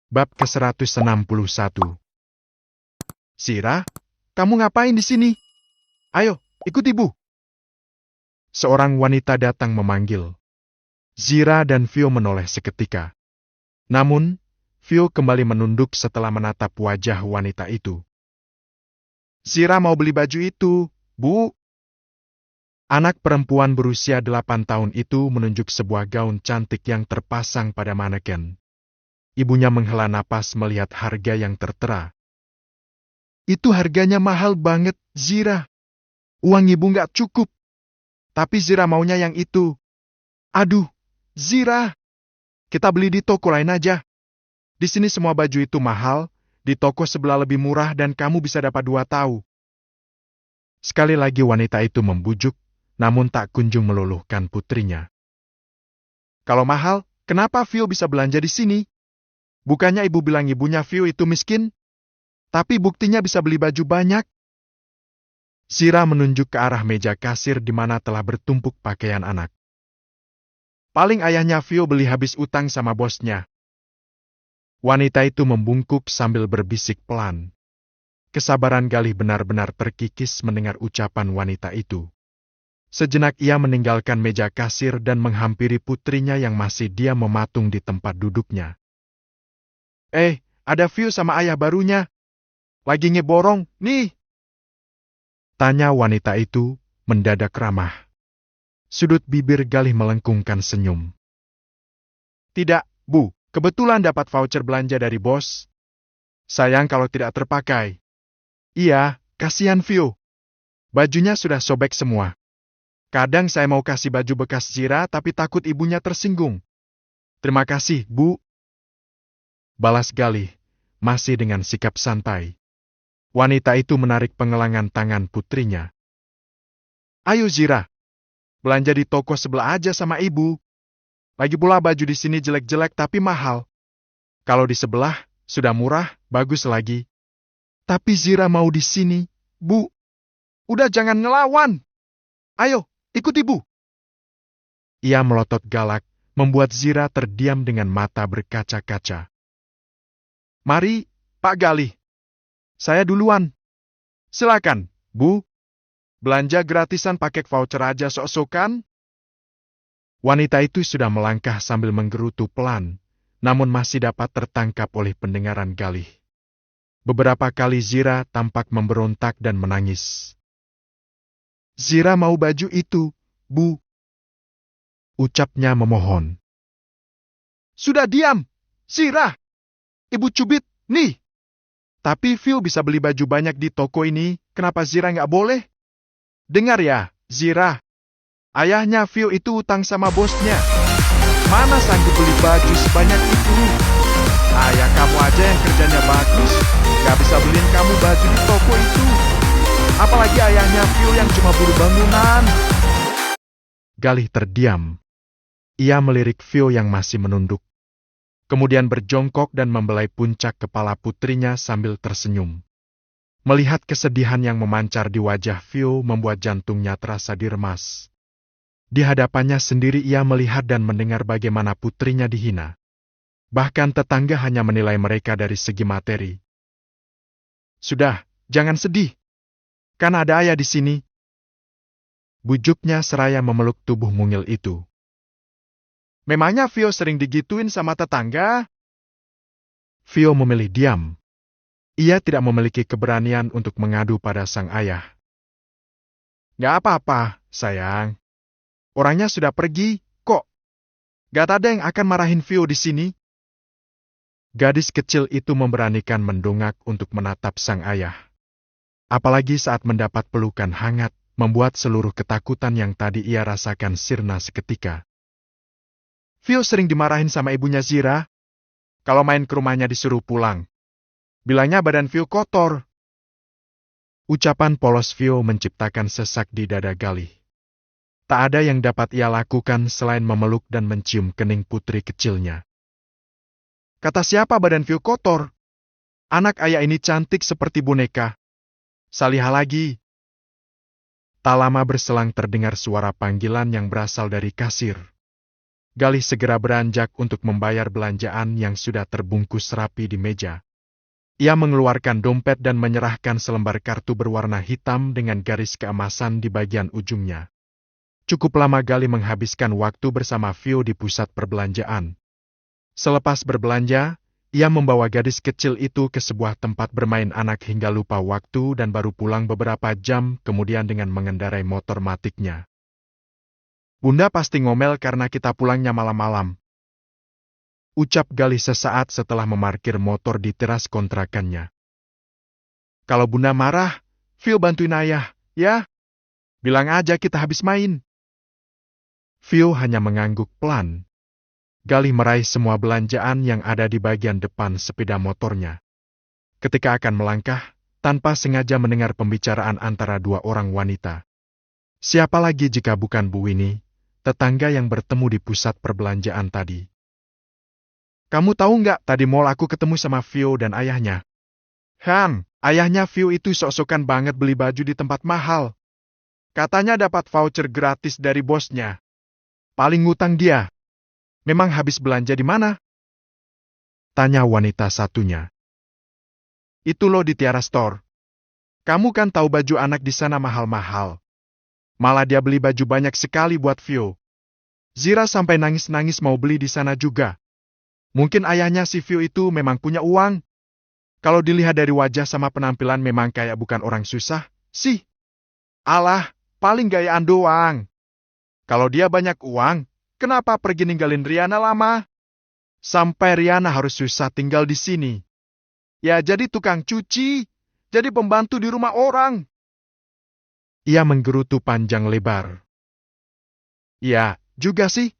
Bab ke-161. Zira, kamu ngapain di sini? Ayo, ikut ibu. Seorang wanita datang memanggil. Zira dan Vio menoleh seketika. Namun, Vio kembali menunduk setelah menatap wajah wanita itu. Zira mau beli baju itu, Bu. Anak perempuan berusia 8 tahun itu menunjuk sebuah gaun cantik yang terpasang pada maneken. Ibunya menghela napas melihat harga yang tertera. Itu harganya mahal banget, Zira. Uang ibu nggak cukup. Tapi Zira maunya yang itu. Aduh, Zira. Kita beli di toko lain aja. Di sini semua baju itu mahal, di toko sebelah lebih murah dan kamu bisa dapat 2 tahu. Sekali lagi wanita itu membujuk, namun tak kunjung meluluhkan putrinya. Kalau mahal, kenapa Vio bisa belanja di sini? Bukannya ibu bilang ibunya Vio itu miskin? Tapi buktinya bisa beli baju banyak. Zira menunjuk ke arah meja kasir di mana telah bertumpuk pakaian anak. Paling ayahnya Vio beli habis utang sama bosnya. Wanita itu membungkuk sambil berbisik pelan. Kesabaran Galih benar-benar terkikis mendengar ucapan wanita itu. Sejenak ia meninggalkan meja kasir dan menghampiri putrinya yang masih diam mematung di tempat duduknya. Ada Vio sama ayah barunya. Lagi ngeborong, nih. Tanya wanita itu, mendadak ramah. Sudut bibir Galih melengkungkan senyum. Tidak, Bu, kebetulan dapat voucher belanja dari bos. Sayang kalau tidak terpakai. Iya, kasihan Vio. Bajunya sudah sobek semua. Kadang saya mau kasih baju bekas Zira tapi takut ibunya tersinggung. Terima kasih, Bu. Balas Galih, masih dengan sikap santai. Wanita itu menarik pengelangan tangan putrinya. Ayo Zira, belanja di toko sebelah aja sama ibu. Lagi pula baju di sini jelek-jelek tapi mahal. Kalau di sebelah, sudah murah, bagus lagi. Tapi Zira mau di sini, Bu. Udah jangan ngelawan. Ayo, ikut ibu. Ia melotot galak, membuat Zira terdiam dengan mata berkaca-kaca. Mari, Pak Galih. Saya duluan. Silakan, Bu. Belanja gratisan pakai voucher aja sok-sokan. Wanita itu sudah melangkah sambil menggerutu pelan, namun masih dapat tertangkap oleh pendengaran Galih. Beberapa kali Zira tampak memberontak dan menangis. Zira mau baju itu, Bu. Ucapnya memohon. Sudah diam, Zira. Ibu cubit, nih. Tapi Vio bisa beli baju banyak di toko ini, kenapa Zira nggak boleh? Dengar ya, Zira. Ayahnya Vio itu utang sama bosnya. Mana sanggup beli baju sebanyak itu? Ayah kamu aja yang kerjanya bagus, nggak bisa beliin kamu baju di toko itu. Apalagi ayahnya Vio yang cuma buruh bangunan. Galih terdiam. Ia melirik Vio yang masih menunduk. Kemudian berjongkok dan membelai puncak kepala putrinya sambil tersenyum. Melihat kesedihan yang memancar di wajah Vio membuat jantungnya terasa diremas. Di hadapannya sendiri ia melihat dan mendengar bagaimana putrinya dihina. Bahkan tetangga hanya menilai mereka dari segi materi. Sudah, jangan sedih. Kan ada ayah di sini. Bujuknya seraya memeluk tubuh mungil itu. Memangnya Vio sering digituin sama tetangga? Vio memilih diam. Ia tidak memiliki keberanian untuk mengadu pada sang ayah. Gak apa-apa, sayang. Orangnya sudah pergi, kok. Gak ada yang akan marahin Vio di sini. Gadis kecil itu memberanikan mendongak untuk menatap sang ayah. Apalagi saat mendapat pelukan hangat, membuat seluruh ketakutan yang tadi ia rasakan sirna seketika. Vio sering dimarahin sama ibunya Zira. Kalau main ke rumahnya disuruh pulang. Bilangnya badan Vio kotor. Ucapan polos Vio menciptakan sesak di dada Galih. Tak ada yang dapat ia lakukan selain memeluk dan mencium kening putri kecilnya. Kata siapa badan Vio kotor? Anak ayah ini cantik seperti boneka. Salihah lagi. Tak lama berselang terdengar suara panggilan yang berasal dari kasir. Galih segera beranjak untuk membayar belanjaan yang sudah terbungkus rapi di meja. Ia mengeluarkan dompet dan menyerahkan selembar kartu berwarna hitam dengan garis keemasan di bagian ujungnya. Cukup lama Galih menghabiskan waktu bersama Vio di pusat perbelanjaan. Selepas berbelanja, ia membawa gadis kecil itu ke sebuah tempat bermain anak hingga lupa waktu dan baru pulang beberapa jam kemudian dengan mengendarai motor matiknya. Bunda pasti ngomel karena kita pulangnya malam-malam, ucap Galih sesaat setelah memarkir motor di teras kontrakannya. Kalau Bunda marah, Vio bantuin ayah, ya? Bilang aja kita habis main. Vio hanya mengangguk pelan. Galih meraih semua belanjaan yang ada di bagian depan sepeda motornya. Ketika akan melangkah, tanpa sengaja mendengar pembicaraan antara dua orang wanita. Siapa lagi jika bukan Bu Winnie, tetangga yang bertemu di pusat perbelanjaan tadi. Kamu tahu nggak, tadi mall aku ketemu sama Vio dan ayahnya. Han, ayahnya Vio itu sok-sokan banget beli baju di tempat mahal. Katanya dapat voucher gratis dari bosnya. Paling ngutang dia. Memang habis belanja di mana? Tanya wanita satunya. Itu loh di Tiara Store. Kamu kan tahu baju anak di sana mahal-mahal. Malah dia beli baju banyak sekali buat Vio. Zira sampai nangis-nangis mau beli di sana juga. Mungkin ayahnya si Vio itu memang punya uang. Kalau dilihat dari wajah sama penampilan memang kayak bukan orang susah, sih. Alah, paling gayaan doang. Kalau dia banyak uang, kenapa pergi ninggalin Riana lama? Sampai Riana harus susah tinggal di sini. Ya jadi tukang cuci, jadi pembantu di rumah orang. Ia menggerutu panjang lebar. Ya, juga sih.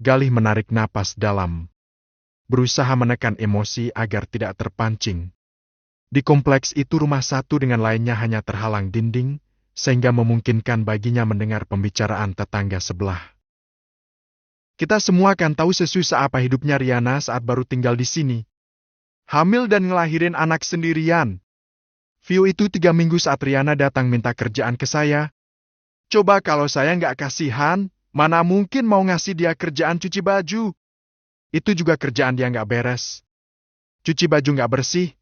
Galih menarik napas dalam. Berusaha menekan emosi agar tidak terpancing. Di kompleks itu rumah satu dengan lainnya hanya terhalang dinding, sehingga memungkinkan baginya mendengar pembicaraan tetangga sebelah. Kita semua kan tahu sesusah apa hidupnya Riana saat baru tinggal di sini. Hamil dan ngelahirin anak sendirian. Vio itu 3 minggu saat Riana datang minta kerjaan ke saya. Coba kalau saya nggak kasihan, mana mungkin mau ngasih dia kerjaan cuci baju. Itu juga kerjaan dia nggak beres. Cuci baju nggak bersih.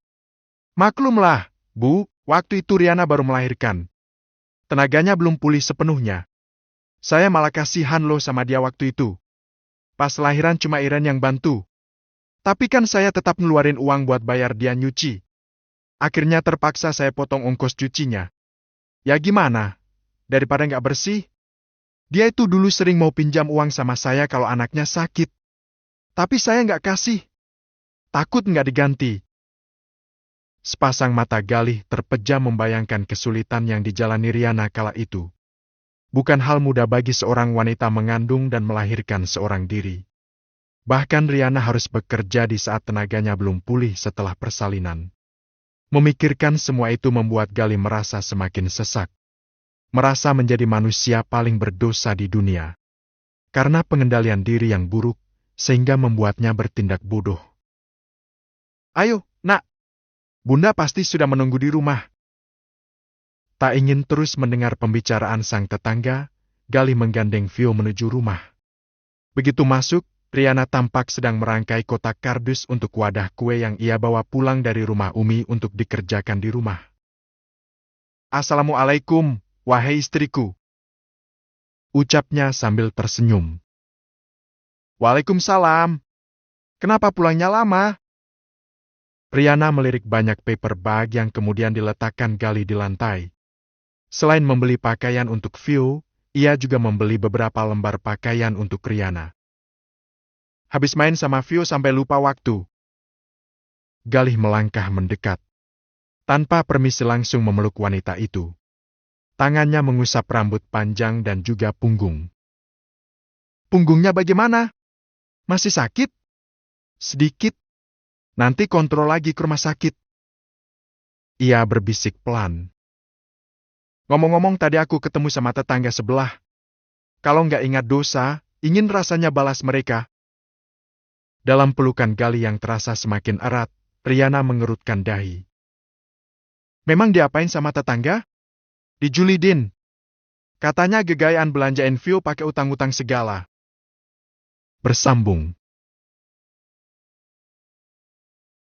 Maklumlah, Bu, waktu itu Riana baru melahirkan. Tenaganya belum pulih sepenuhnya. Saya malah kasihan loh sama dia waktu itu. Pas lahiran cuma Iren yang bantu. Tapi kan saya tetap ngeluarin uang buat bayar dia nyuci. Akhirnya terpaksa saya potong ongkos cucinya. Ya gimana? Daripada nggak bersih. Dia itu dulu sering mau pinjam uang sama saya kalau anaknya sakit. Tapi saya nggak kasih. Takut nggak diganti. Sepasang mata Galih terpejam membayangkan kesulitan yang dijalani Riana kala itu. Bukan hal mudah bagi seorang wanita mengandung dan melahirkan seorang diri. Bahkan Riana harus bekerja di saat tenaganya belum pulih setelah persalinan. Memikirkan semua itu membuat Galih merasa semakin sesak. Merasa menjadi manusia paling berdosa di dunia. Karena pengendalian diri yang buruk, sehingga membuatnya bertindak bodoh. Ayo, nak. Bunda pasti sudah menunggu di rumah. Tak ingin terus mendengar pembicaraan sang tetangga, Galih menggandeng Vio menuju rumah. Begitu masuk, Riana tampak sedang merangkai kotak kardus untuk wadah kue yang ia bawa pulang dari rumah Umi untuk dikerjakan di rumah. Assalamualaikum, wahai istriku. Ucapnya sambil tersenyum. Waalaikumsalam. Kenapa pulangnya lama? Riana melirik banyak paper bag yang kemudian diletakkan Galih di lantai. Selain membeli pakaian untuk Vio, ia juga membeli beberapa lembar pakaian untuk Riana. Habis main sama Vio sampai lupa waktu. Galih melangkah mendekat. Tanpa permisi langsung memeluk wanita itu. Tangannya mengusap rambut panjang dan juga punggung. Punggungnya bagaimana? Masih sakit? Sedikit. Nanti kontrol lagi ke rumah sakit. Ia berbisik pelan. Ngomong-ngomong tadi aku ketemu sama tetangga sebelah. Kalau nggak ingat dosa, ingin rasanya balas mereka. Dalam pelukan Galih yang terasa semakin erat, Riana mengerutkan dahi. Memang diapain sama tetangga? Dijulidin. Katanya gegayaan belanjain Vio pakai utang-utang segala. bersambung.